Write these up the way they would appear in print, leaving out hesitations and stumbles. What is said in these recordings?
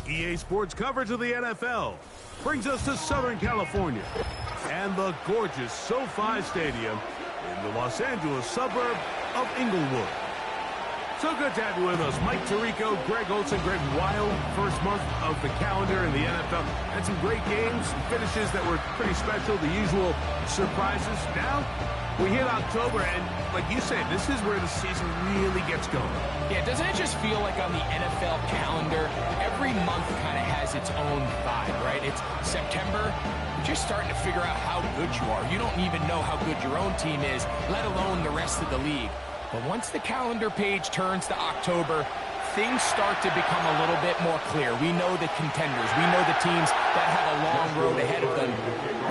EA Sports coverage of the NFL brings us to Southern California and the gorgeous SoFi Stadium in the Los Angeles suburb of Inglewood. So good to have you with us. Mike Tirico, Greg Olson, Greg Wild. First month of the calendar in the NFL. Had some great games, some finishes that were pretty special, the usual surprises. Now, we hit October, and like you said, this is where the season really gets going. Yeah, doesn't it just feel like on the NFL calendar, every month kind of has its own vibe, right? It's September, you're just starting to figure out how good you are. You don't even know how good your own team is, let alone the rest of the league. But once the calendar page turns to October, things start to become a little bit more clear. We know the contenders. We know the teams that have a long road ahead of them.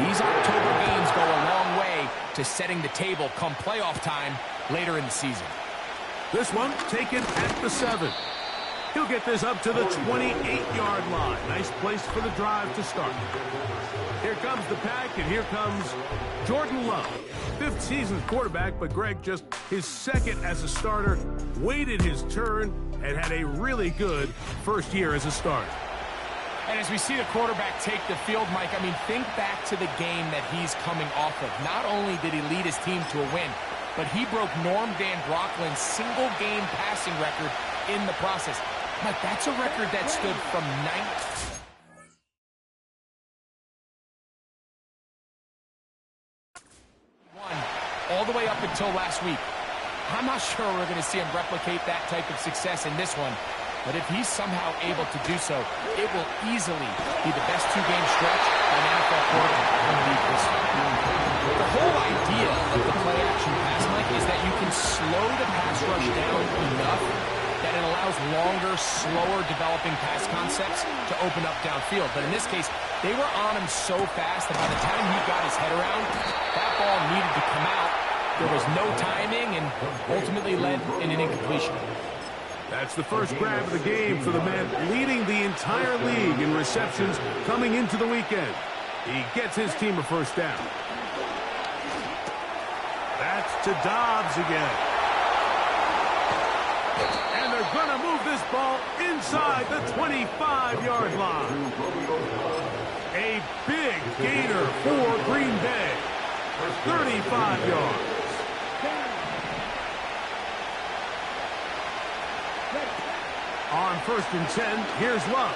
These October games go a long way to setting the table come playoff time later in the season. This one taken at the 7. He'll get this up to the 28-yard line. Nice place for the drive to start. Here comes the pack, and here comes Jordan Love. 5th season quarterback, but Greg just his 2nd as a starter, waited his turn, and had a really good first year as a starter. And as we see the quarterback take the field, Mike, I mean, think back to the game that he's coming off of. Not only did he lead his team to a win, but he broke Norm Van Brocklin's single-game passing record in the process. Mike, that's a record that stood from 9th. All the way up until last week. I'm not sure we're going to see him replicate that type of success in this one, but if he's somehow able to do so, it will easily be the best 2-game stretch an NFL quarterback can lead this year. The whole idea of the play-action pass, Mike, is that you can slow the pass rush down enough that it allows longer, slower developing pass concepts to open up downfield. But in this case, they were on him so fast that by the time he got his head around, that ball needed to come out. There was no timing and ultimately led in an incompletion. That's the first grab of the game for the man leading the entire league in receptions coming into the weekend. He gets his team a first down. That's to Dobbs again. And they're going to move this ball inside the 25-yard line. A big gainer for Green Bay. 35 yards. On 1st and 10, here's Love.